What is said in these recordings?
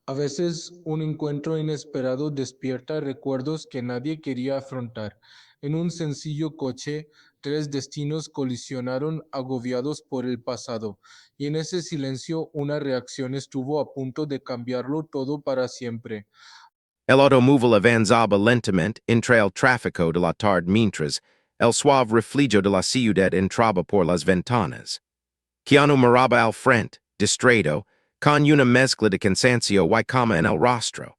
A veces un encuentro inesperado despierta recuerdos que nadie quería afrontar. En un sencillo coche, tres destinos colisionaron agobiados por el pasado, y en ese silencio una reacción estuvo a punto de cambiarlo todo para siempre. El automóvil avanzaba lentamente entre el tráfico de la tarde mientras el suave reflejo de la ciudad entraba por las ventanas. Keanu miraba al frente, distraído, con una mezcla de cansancio y cama en el rostro.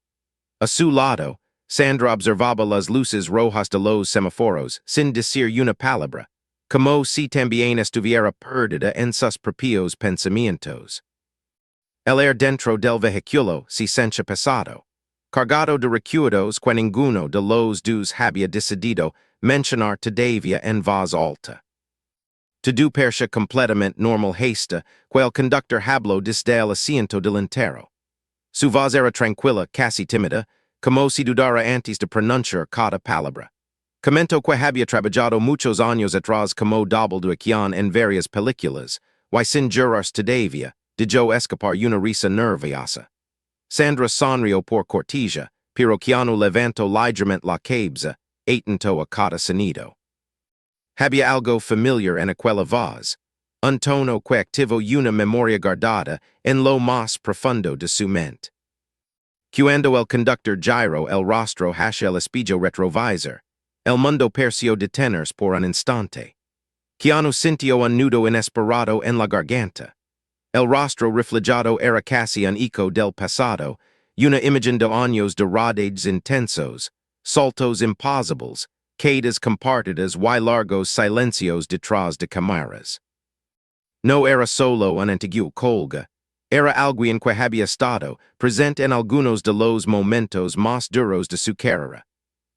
A su lado, Sandra observaba las luces rojas de los semáforos sin decir una palabra, como si también estuviera perdida en sus propios pensamientos. El aire dentro del vehículo se sentía pesado, cargado de recuerdos que ninguno de los dos había decidido mencionar todavía en voz alta. Todo parecía completamente normal hasta que el conductor habló desde el asiento delantero. Su voz era tranquila, casi tímida, como si dudara antes de pronunciar cada palabra. Comentó que había trabajado muchos años atrás como Doble De Acción en varias películas, y sin jurarse todavía, dejó escapar una risa nerviosa. Sandra sonrió por cortesía, pero Keanu levantó ligeramente la cabeza, atento a cada sonido. Había algo familiar en aquella voz, un tono que activó una memoria guardada en lo más profundo de su mente. Cuando el conductor giró el rostro hacia el espejo retrovisor, el mundo pareció detenerse por un instante. Keanu sintió un nudo inesperado en la garganta. El rostro reflejado era casi un eco del pasado, una imagen de años de rodajes intensos, saltos imposibles, caídas compartidas y largos silencios detrás de cámaras. No era solo un antiguo colga, era alguien que había estado presente en algunos de los momentos más duros de su carrera.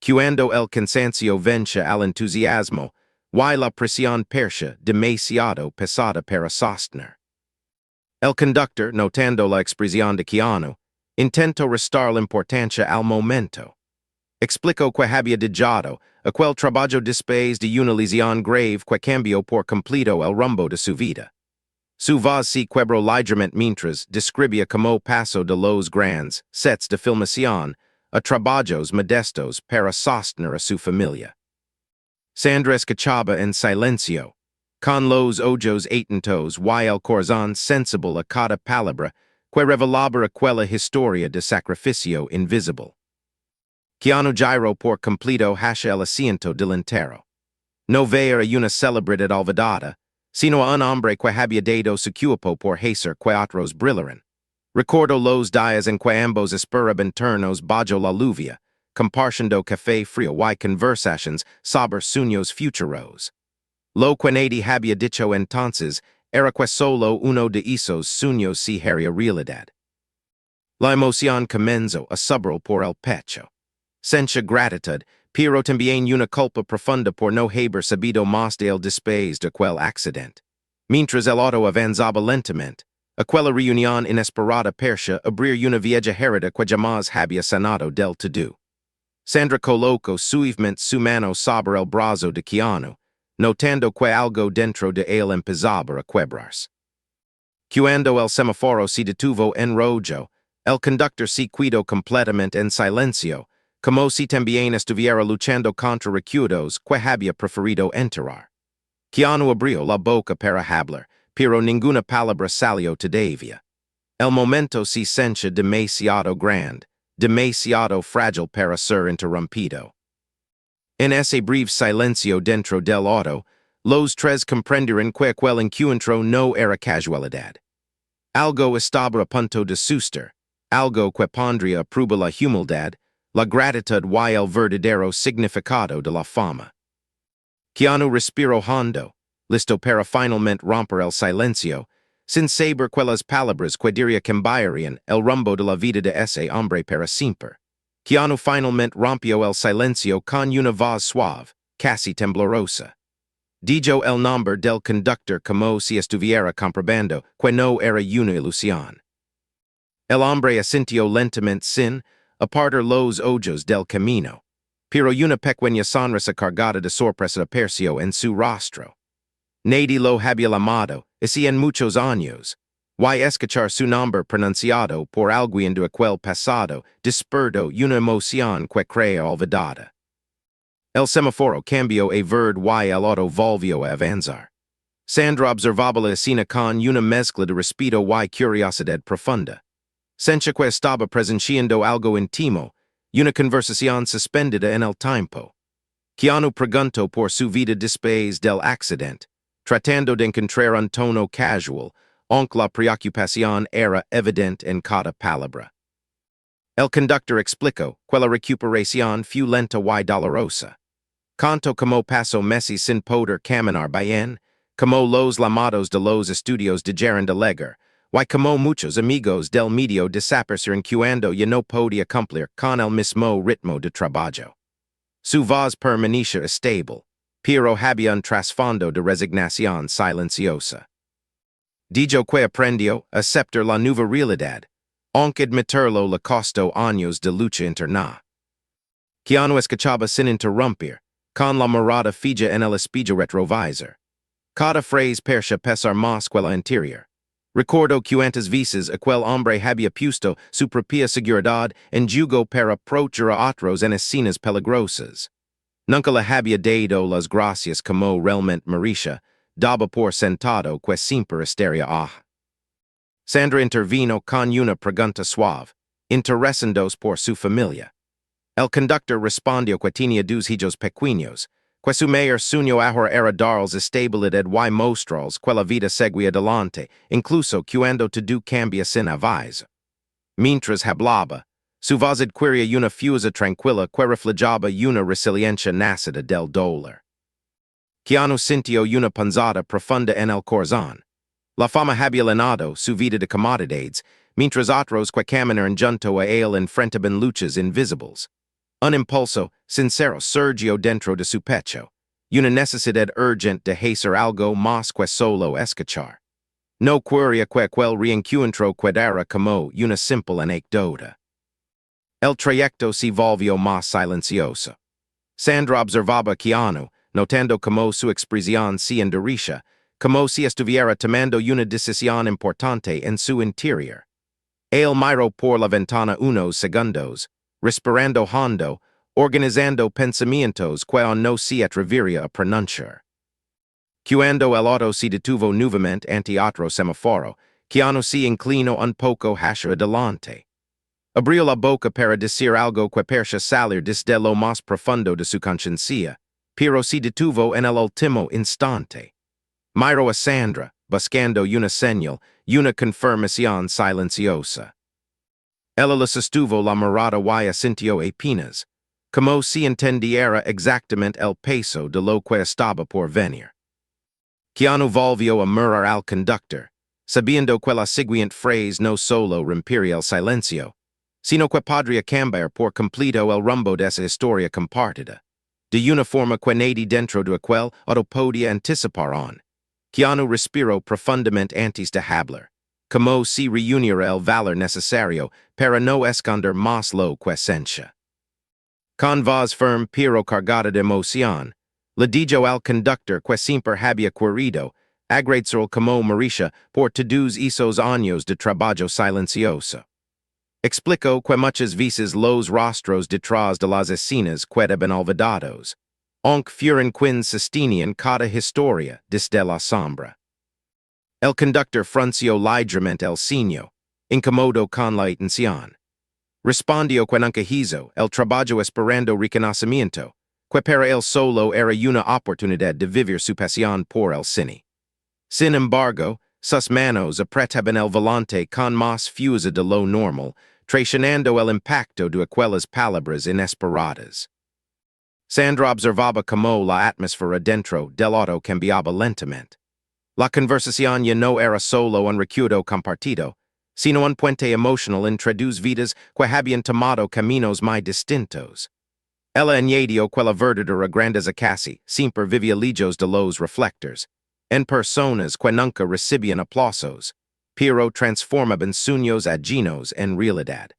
Cuando el cansancio vence al entusiasmo, y la presión parecía demasiado pesada para sostener. El conductor, notando la expresión de Keanu, intentó restar la importancia al momento. Explicó que había dejado aquel trabajo después de una lesión grave que cambió por completo el rumbo de su vida. Su voz se quebró ligeramente mientras describía como paso de los grandes sets de filmación a trabajos modestos para sostener a su familia. Sandra escuchaba en silencio, con los ojos atentos y el corazón sensible a cada palabra que revelaba aquella historia de sacrificio invisible. Keanu giró por completo hacia el asiento delantero. No veía una celebridad olvidada, sino a un hombre que había dado su cuerpo por hacer que otros brillaran. Recuerdo los días en que ambos esperaban turnos bajo la lluvia, compartiendo café frío y conversaciones sobre sueños futuros. Lo que nadie había dicho entonces era que solo uno de esos sueños se haría realidad. La emoción comenzó a subir por el pecho. Sentía gratitud, pero también una culpa profunda por no haber sabido más del después de aquel accidente. Mientras el auto avanzaba lentamente, aquella reunión inesperada parecía abrir una vieja herida que jamás había sanado del todo. Sandra colocó suavemente su mano sobre el brazo de Keanu, notando que algo dentro de él empezaba a quebrarse. Cuando el semáforo se detuvo en rojo, el conductor se quedó completamente en silencio, como si también estuviera luchando contra recuerdos que había preferido enterrar. Keanu abrió la boca para hablar, pero ninguna palabra salió todavía. El momento se sentía demasiado grande, demasiado frágil para ser interrumpido. En ese breve silencio dentro del auto, los tres comprendieron que aquel encuentro no era casualidad. Algo estaba a punto de suceder, algo que pondría a prueba la humildad, la gratitud y el verdadero significado de la fama. Keanu respiró hondo, listo para finalmente romper el silencio, sin saber que las palabras que diría cambiarían el rumbo de la vida de ese hombre para siempre. Keanu finalmente rompió el silencio con una voz suave, casi temblorosa. Dijo el nombre del conductor como si estuviera comprobando que no era una ilusión. El hombre asintió lentamente sin apartar los ojos del camino, pero una pequeña sonrisa cargada de sorpresa apareció en su rostro. Nadie lo había llamado, así en muchos años, Y escuchar su nombre pronunciado por alguien de aquel pasado, despertó una emoción que crea olvidada. El semáforo cambió a verde y el auto volvió a avanzar. Sandra observaba la escena con una mezcla de respeto y curiosidad profunda. Sentía que estaba presenciando algo íntimo, una conversación suspendida en el tiempo. Keanu preguntó por su vida después del accidente, tratando de encontrar un tono casual, aunque la preocupación era evidente en cada palabra. El conductor explicó que la recuperación fue lenta y dolorosa. Canto como pasó meses sin poder caminar bien, como los llamados de los estudios de gerente alegre, y como muchos amigos del medio desaparecieron cuando ya no podía cumplir con el mismo ritmo de trabajo. Su voz permanecía estable, pero había un trasfondo de resignación silenciosa. Dijo que aprendió a aceptar la nueva realidad, aunque admitirlo le costó años de lucha interna. Keanu escuchaba sin interrumpir, con la mirada fija en el espejo retrovisor. Cada frase parecía pesar más que la anterior. Recordó que antes veces aquel hombre había puesto su propia seguridad en juego para approachar a otros en escenas peligrosas. Nunca le había dado las gracias como realmente merecía, daba por sentado que siempre estaría Sandra intervino con una pregunta suave, interesándose por su familia. El conductor respondió que tenía dos hijos pequeños, que su mayor sueño ahora era darles estabilidad y mostrarles que la vida seguía adelante, incluso cuando todo cambia sin aviso. Mientras hablaba, su voz adquiría una fuerza tranquila que reflejaba una resiliencia nacida del dolor. Keanu sintió una punzada profunda en el corazón. La fama había llenado su vida de comodidades, mientras otros que caminan junto a él enfrentaban luchas invisibles. Un impulso sincero surgió dentro de su pecho, una necesidad urgente de hacer algo más que solo escuchar. No quería que aquel reencuentro quedara como una simple anécdota. El trayecto se volvió más silencioso. Sandra observaba a Keanu, notando como su expresión se endurecía, como si estuviera tomando una decisión importante en su interior. Él miró por la ventana unos segundos, respirando hondo, organizando pensamientos que aún no se atrevería a pronunciar. Cuando el auto se detuvo nuevamente ante otro semáforo, Keanu se inclinó un poco hacia adelante. Abrió la boca para decir algo que parecía salir desde lo más profundo de su conciencia, pero se detuvo en el último instante. Miró a Sandra, buscando una señal, una confirmación silenciosa. Ella le sostuvo la mirada y asintió apenas, como si entendiera exactamente el peso de lo que estaba por venir. Keanu volvió a mirar al conductor, sabiendo que la siguiente frase no solo rompería el silencio, sino que podría cambiar por completo el rumbo de esa historia compartida. De una forma que nadie dentro de aquel auto podía anticipar on. Keanu respiró profundamente antes de hablar, como si reuniera el valor necesario para no esconder más lo que sentía. Con voz firme pero cargada de emoción, le dijo al conductor que siempre había querido, agradecerle como merecía por todos esos años de trabajo silencioso. Explicó que muchas veces los rostros detrás de las escenas quedaban olvidados, aunque fueran quienes sostenían cada historia desde la sombra. El conductor frunció ligeramente el ceño, incómodo con la atención. Respondió que nunca hizo el trabajo esperando reconocimiento, que para él solo era una oportunidad de vivir su pasión por el cine. Sin embargo, sus manos apretaban el volante con más fuerza de lo normal, traicionando el impacto de aquellas palabras inesperadas. Sandra observaba cómo la atmósfera dentro del auto cambiaba lentamente. La conversación ya no era solo un recuerdo compartido, sino un puente emocional entre dos vidas que habían tomado caminos muy distintos. Ella añadió que la verdadera grandeza casi siempre vivía lejos de los reflectores, en personas que nunca recibían aplausos, pero transformaban sueños ajenos en realidad.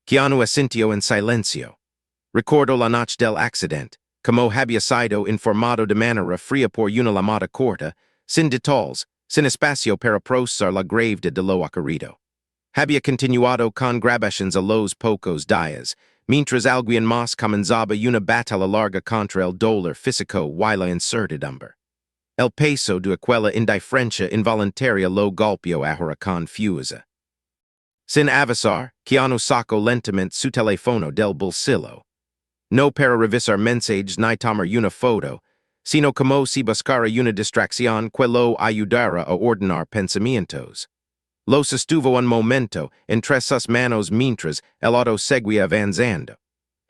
Keanu asintió en silencio. Recordó la noche del accidente, como había sido informado de manera fría por una llamada corta, sin detalles, sin espacio para prosar la grave de lo ocurrido. Había continuado con grabaciones a los pocos días, mientras alguien más comenzaba una batalla larga contra el dolor físico y la incertidumbre. El peso de aquella indiferencia involuntaria lo golpeó ahora confusa. Sin avisar, Keanu sacó lentamente su teléfono del bolsillo. No para revisar mensajes ni tomar una foto, sino como si buscara una distracción que lo ayudara a ordenar pensamientos. Lo sostuvo un momento entre sus manos mientras el auto seguía avanzando.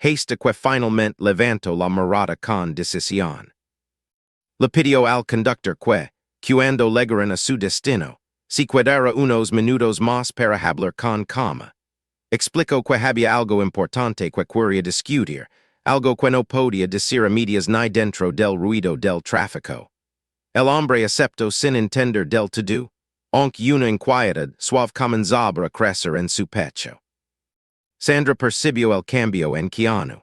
Hasta que finalmente levantó la mirada con decisión. Le pidió al conductor que, cuando llegaran a su destino, si quedara unos minutos más para hablar con calma. Explicó que había algo importante que quería discutir, algo que no podía decir a medias ni dentro del ruido del tráfico. El hombre aceptó sin entender del todo, aunque una inquietud suave comenzaba a crecer en su pecho. Sandra percibió el cambio en Keanu.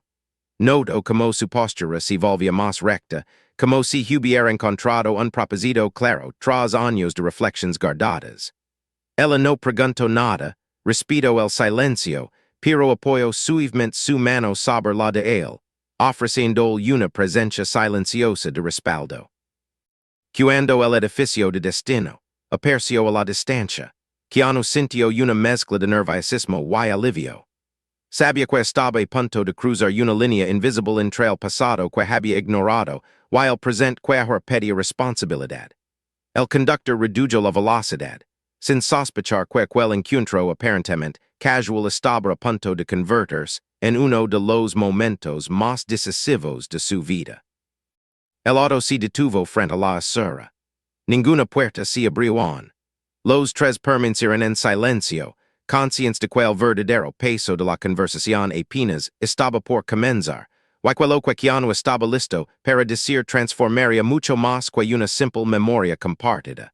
Notó como su postura se volvía más recta, como si hubiera encontrado un propósito claro tras años de reflexiones guardadas. Ella no preguntó nada, respiró el silencio, pero apoyó suavemente su mano sobre la de él, ofreciendo una presencia silenciosa de respaldo. Cuando el edificio de destino apareció a la distancia, Keanu sintió una mezcla de nerviosismo y alivio. Sabía que estaba a punto de cruzar una línea invisible entre el pasado que había ignorado y el presente que ahora pedía responsabilidad. El conductor redujo la velocidad, sin sospechar que aquel encuentro aparentemente casual estaba a punto de convertirse en uno de los momentos más decisivos de su vida. El auto se detuvo frente a la acera. Ninguna puerta se abrió. Los tres permanecieron en silencio, conscientes de que el verdadero peso de la conversación apenas estaba por comenzar, y que lo que Keanu estaba listo para decir transformaría mucho más que una simple memoria compartida.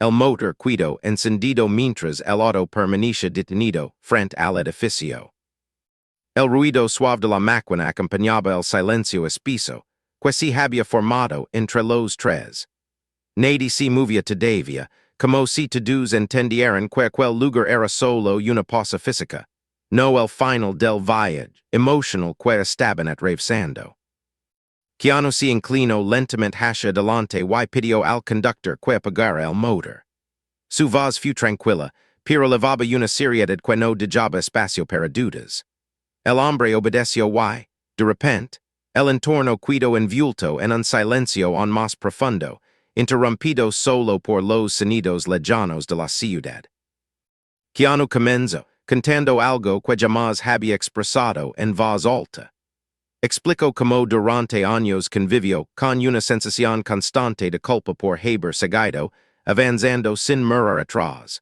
El motor quedó encendido mientras el auto permanecía detenido frente al edificio. El ruido suave de la máquina acompañaba el silencio espeso que se había formado entre los tres. Nadie se movía todavía, como si todos entendieran que aquel lugar era solo una pausa física, no el final del viaje emocional que estaban atravesando. Keanu se inclinó lentamente hacia adelante y pidió al conductor que apagara el motor. Su voz fue tranquila, pero levaba una seriedad que no dejaba espacio para dudas. El hombre obedeció y, de repente, el entorno quedó envuelto en un silencio aún más profundo, interrumpido solo por los sonidos lejanos de la ciudad. Keanu comenzó, contando algo que jamás había expresado en voz alta. Explicó cómo durante años convivió con una sensación constante de culpa por haber seguido, avanzando sin mirar atrás.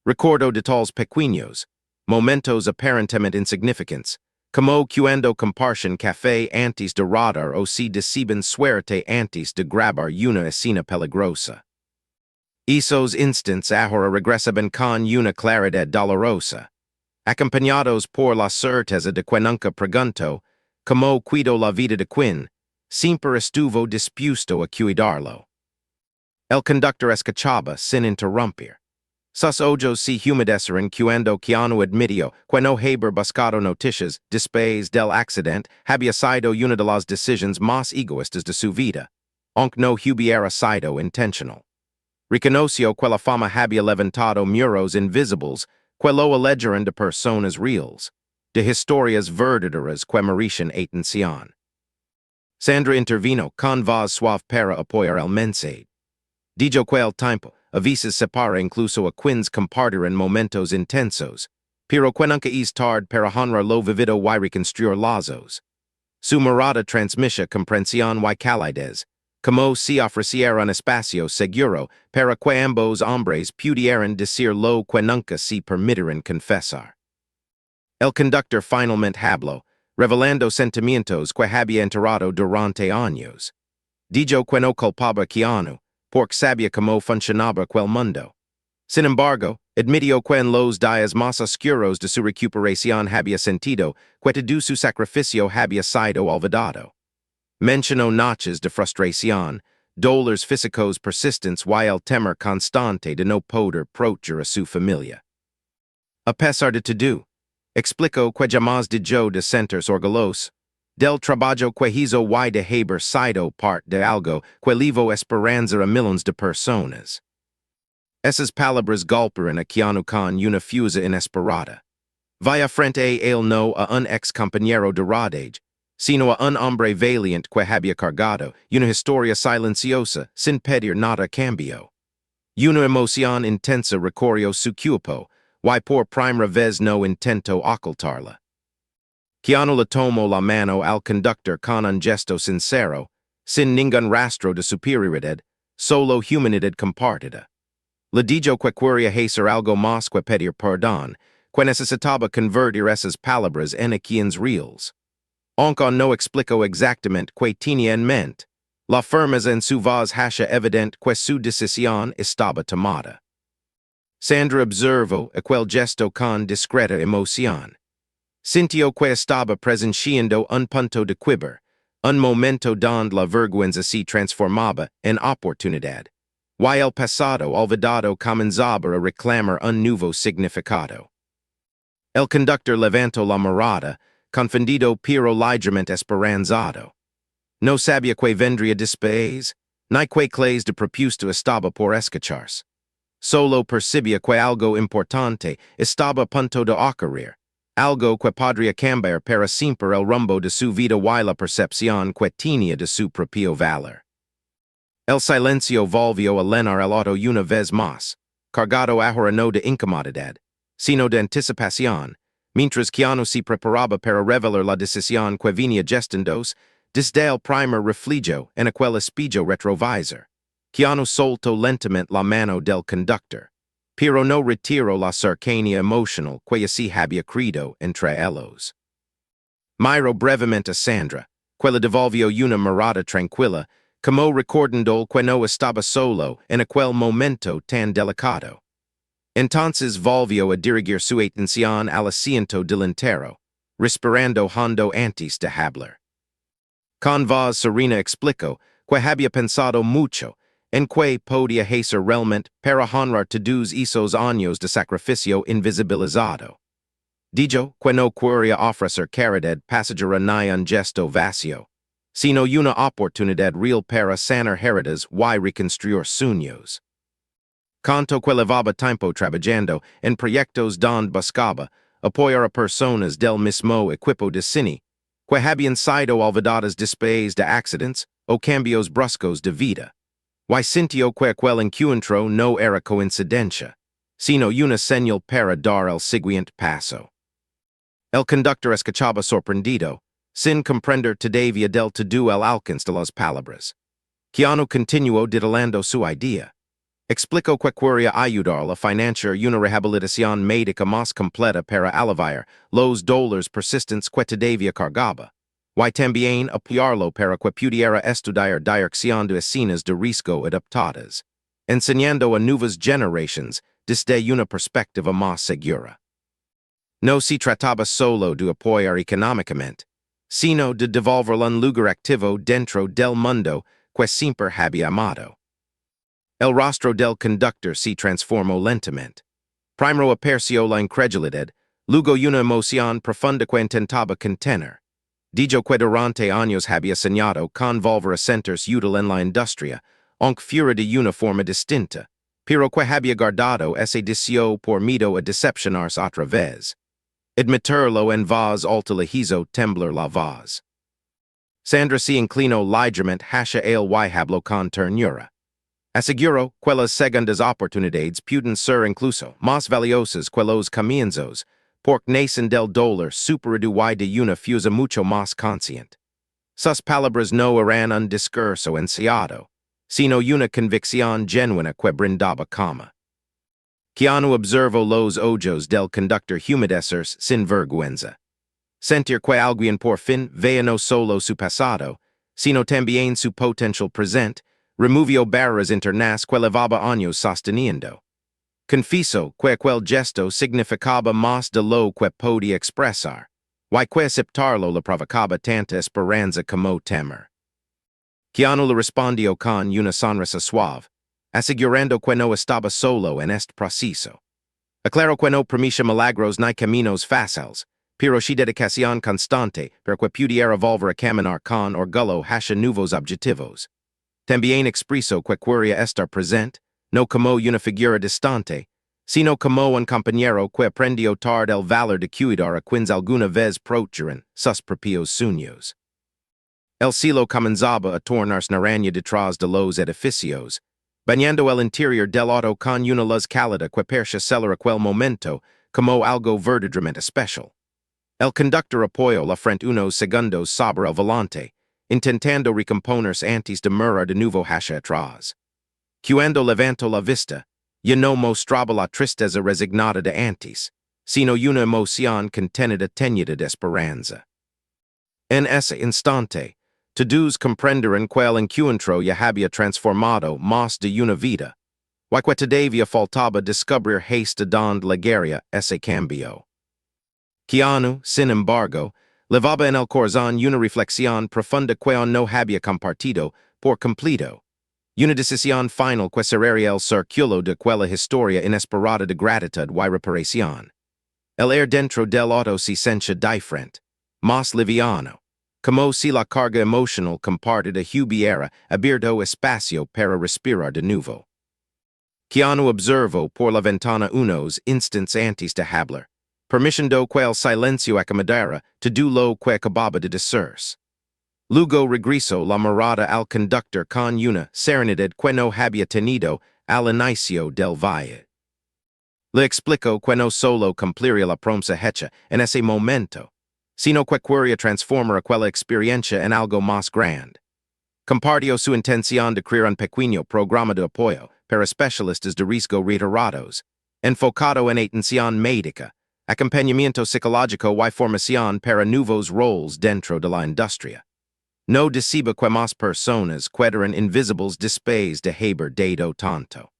Recordó detalles pequeños, momentos aparentemente insignificantes, como cuando compartían café antes de rodar o si deciden suerte antes de grabar una escena peligrosa. Esos instantes ahora regresaban con una claridad dolorosa, acompañados por la certeza de que nunca preguntó cómo cuidó la vida de Quinn, siempre estuvo dispuesto a cuidarlo. El conductor escuchaba sin interrumpir. Sus ojos se humedecieron cuando Keanu admitió que no haber buscado noticias después del accidente había sido una de las decisiones más egoístas de su vida, aunque no hubiera sido intencional. Reconoció que la fama había levantado muros invisibles que lo alejaron de personas reales, de historias verdaderas que merecen atención. Sandra intervino con voz suave para apoyar el mensaje. Dijo que el tiempo a veces separa incluso a quienes compartirán momentos intensos, pero que nunca es tarde para honrar lo vivido y reconstruir lazos. Su mirada transmitía comprensión y calidez, como si ofreciera un espacio seguro para que ambos hombres pudieran decir lo que nunca se permitieran confesar. El conductor finalmente habló, revelando sentimientos que había enterrado durante años. Dijo que no culpaba a Keanu, porque sabía cómo funcionaba aquel mundo. Sin embargo, admitió que en los días más oscuros de su recuperación había sentido que todo su sacrificio había sido olvidado. Mencionó noches de frustración, dolors físicos persistentes y el temor constante de no poder proteger a su familia. A pesar de todo, explico que jamás dejó de sentirse orgulloso del trabajo que hizo y de haber sido parte de algo que llevó esperanza a millones de personas. Esas palabras golpearon a Keanu con una fuerza inesperada. Vaya frente a él no a un ex compañero de rodaje, sino a un hombre valiente que había cargado una historia silenciosa sin pedir nada a cambio. Una emoción intensa recorrió su cuerpo, y por primera vez no intentó ocultarla. Keanu le tomó la mano al conductor con un gesto sincero, sin ningún rastro de superioridad, solo humanidad compartida. Le dijo que quería hacer algo más que pedir perdón, que necesitaba convertir esas palabras en acciones reales. Aunque no explicó exactamente qué tenía en mente, la firmeza en su voz hacía evidente que su decisión estaba tomada. Sandra observó aquel gesto con discreta emoción. Sintió que estaba presenciando un punto de quiebre, un momento donde la vergüenza se transformaba en oportunidad, y el pasado olvidado comenzaba a reclamar un nuevo significado. El conductor levantó la mirada, confundido pero ligeramente esperanzado. No sabía que vendría después, ni que clase de propuesto estaba por escucharse. Solo percibía que algo importante estaba a punto de ocurrir, algo que podría cambiar para siempre el rumbo de su vida y la percepción que tenía de su propio valor. El silencio volvió a llenar el auto una vez más, cargado ahora no de incomodidad, sino de anticipación, mientras Keanu se preparaba para revelar la decisión que venía gestándose desde el primer reflejo en aquel espejo retrovisor. Keanu soltó lentamente la mano del conductor, pero no retiró la cercanía emocional que así había creado entre ellos. Miró brevemente a Sandra, que le devolvió una mirada tranquila, como recordando que no estaba solo en aquel momento tan delicado. Entonces volvió a dirigir su atención al asiento delantero, respirando hondo antes de hablar. Con voz serena explicó que había pensado mucho en que podía hacer realmente para honrar todos esos años de sacrificio invisibilizado. Dijo que no quería ofrecer caridad pasajera ni un gesto vacío, sino una oportunidad real para sanar heridas y reconstruir sueños. Canto que levaba tiempo trabajando en proyectos donde buscaba apoyar a personas del mismo equipo de cine, que habían sido olvidadas después de accidentes o cambios bruscos de vida. Y sintió que aquel encuentro no era coincidencia, sino una señal para dar el siguiente paso. El conductor escuchaba sorprendido, sin comprender todavía del todo el alcance de las palabras. Keanu continuó detallando su idea. Explicó que quería ayudarla a financiar una rehabilitación médica más completa para aliviar los dolores persistentes que todavía cargaba, y también apoyarlo para que pudiera estudiar dirección de escenas de riesgo adaptadas, enseñando a nuevas generaciones desde una perspectiva más segura. No se trataba solo de apoyar económicamente, sino de devolverle un lugar activo dentro del mundo que siempre había amado. El rostro del conductor se transformó lentamente. Primero apareció la incredulidad, luego una emoción profunda que intentaba contener. Dijo que durante años había soñado con volver a sentirse útil en la industria, aunque fuera de una forma distinta, pero que había guardado ese deseo por miedo a decepcionarse otra vez. Admitirlo en voz alta le hizo temblar la voz. Sandra se inclinó ligeramente hacia él y habló con ternura. Aseguró que las segundas oportunidades pueden ser incluso más valiosas que los comienzos, porque nacen del dolor superado y de una fuerza mucho más consciente. Sus palabras no eran un discurso ensayo, sino una convicción genuina que brindaba calma. Keanu observó los ojos del conductor humedecerse sin vergüenza. Sentir que alguien por fin vea no solo su pasado, sino también su potencial presente, removió barreras internas que llevaba años sosteniendo. Confieso que aquel gesto significaba más de lo que podía expresar, y que aceptarlo le provocaba tanta esperanza como temor. Keanu le respondió con una sonrisa suave, asegurando que no estaba solo en este proceso. Aclaró que no permite milagros ni caminos fáciles, pero sí dedicación constante para que pudiera volver a caminar con orgullo hacia nuevos objetivos. También expresó que quería estar presente, no como una figura distante, sino como un compañero que aprendió tarde el valor de cuidar a quienes alguna vez protegerán sus propios sueños. El cielo comenzaba a tornarse naranja detrás de los edificios, bañando el interior del auto con una luz cálida que parecía ser aquel momento como algo verdaderamente especial. El conductor apoyó la frente unos segundos sobre el volante, intentando recomponerse antes de mirar de nuevo hacia atrás. Cuando levantó la vista, ya no mostraba la tristeza resignada de antes, sino una emoción contenida teñida de esperanza. En ese instante, todos comprenderán que el encuentro ya había transformado más de una vida, y que todavía faltaba descubrir hasta donde llegaría ese cambio. Keanu, sin embargo, levaba en el corazón una reflexión profunda que aún no había compartido por completo, una decisión final que sería el círculo de aquella historia inesperada de gratitud y reparación. El dentro del auto se sentía diferente, más liviano, como si la carga emocional compartida hubiera abierto espacio para respirar de nuevo. Keanu observó por la ventana unos instantes antes de hablar, permitiendo que el silencio acomodara todo lo que acababa de decirse. Luego regresó la mirada al conductor con una serenidad que no había tenido al inicio del viaje. Le explicó que no solo cumpliría la promesa hecha en ese momento, sino que quería transformar aquella experiencia en algo más grande. Compartió su intención de crear un pequeño programa de apoyo para especialistas de riesgo retirados, enfocado en atención médica, acompañamiento psicológico y formación para nuevos roles dentro de la industria. No deceba que más personas quedaran invisibles después de haber dado tanto.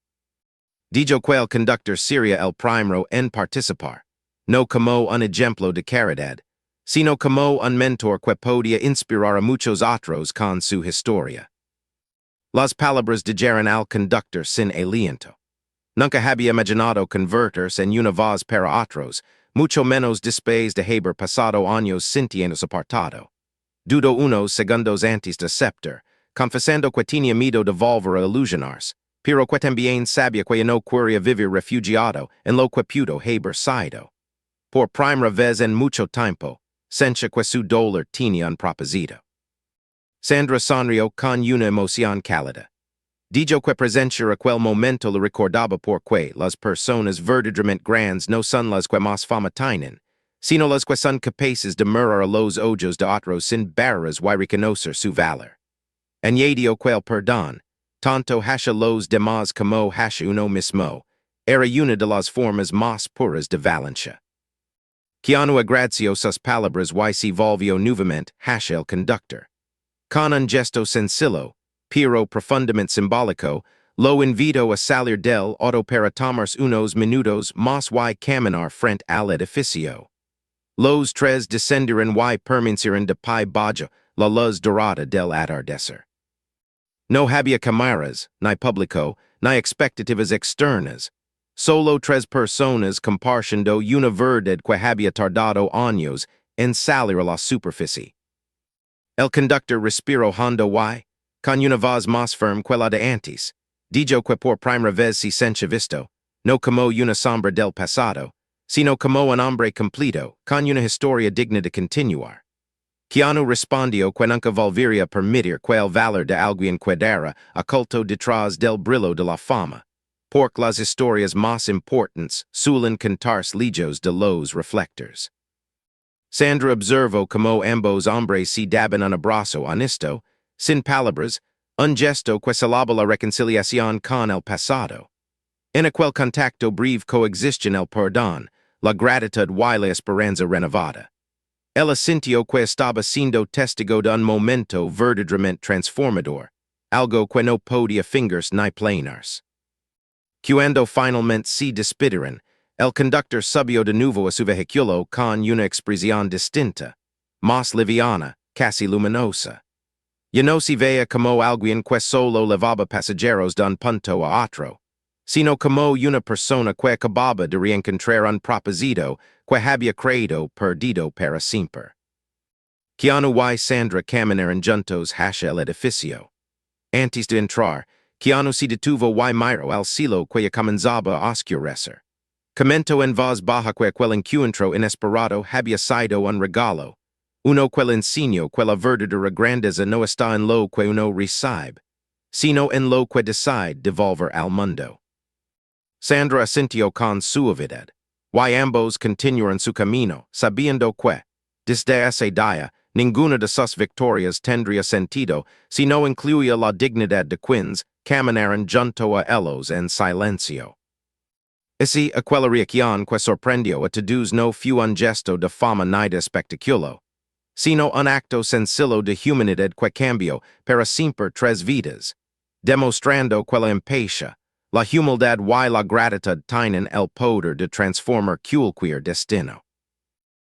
Dijo que el conductor sería el primero en participar, no como un ejemplo de caridad, sino como un mentor que podía inspirar a muchos otros con su historia. Las palabras dijeron al conductor sin aliento. Nunca había imaginado convertirse en una voz para otros, mucho menos después de haber pasado años sintiéndose apartado. Dudó unos segundos antes de aceptar, confesando que tenía miedo de volver a ilusionarse, pero que también sabía que no quería vivir refugiado en lo que pudo haber sido. Por primera vez en mucho tiempo, sentía que su dolor tenía un propósito. Sandra sonrió con una emoción cálida. Dijo que presenciar aquel momento le recordaba porque las personas verdaderamente grandes no son las que más fama tienen, sino las que son capaces de mirar a los ojos de otros sin barreras y reconocer su valor. Añadió que el perdón, tanto hacia los demás como hacia uno mismo, era una de las formas más puras de valencia. Keanu agradeció sus palabras y se volvió nuevamente hacia el conductor. Con un gesto sencillo, pero profundamente simbólico, lo invitó a salir del auto para tomarse unos minutos más y caminar frente al edificio. Los tres descendieron y permanecieron de pie bajo la luz dorada del atardecer. No había cámaras, ni público, ni expectativas externas. Solo tres personas compartiendo una verdad que había tardado años en salir a la superficie. El conductor respiró hondo y, con una voz más firme que la de antes, dijo que por primera vez se sentía visto, no como una sombra del pasado, sino como un hombre completo, con una historia digna de continuar. Keanu respondió que nunca volvería a permitir que el valor de alguien quedara oculto detrás del brillo de la fama, porque las historias más importantes suelen contarse lejos de los reflectores. Sandra observó como ambos hombres se daban un abrazo honesto, sin palabras, un gesto que celebraba la reconciliación con el pasado. En aquel contacto breve coexisten el perdón, la gratitud y la esperanza renovada. Ella sintió que estaba siendo testigo de un momento verdaderamente transformador, algo que no podía fingerse ni planearse. Cuando finalmente se despidieron, el conductor subió de nuevo a su vehículo con una expresión distinta, más liviana, casi luminosa. Ya no si vea como alguien que solo levaba pasajeros de un punto a otro, sino como una persona que acababa de reencontrar un propósito que había creído perdido para siempre. Keanu y Sandra caminaron juntos hacia el edificio. Antes de entrar, Keanu se detuvo y miró al cielo que comenzaba a oscurecer. Comentó en voz baja que aquel encuentro inesperado había sido un regalo. Uno que le enseñó que la verdadera grandeza no está en lo que uno recibe, sino en lo que decide devolver al mundo. Sandra asintió con suavidad, y ambos continuaron su camino, sabiendo que, desde ese día, ninguna de sus victorias tendría sentido si no incluía la dignidad de quienes caminaron junto a ellos en silencio. Ese aquella reacción que sorprendió a todos no fue un gesto de fama ni de espectáculo, sino un acto sencillo de humanidad que cambió para siempre tres vidas, demostrando que la empatia, la humildad y la gratitud tienen el poder de transformar cualquier destino.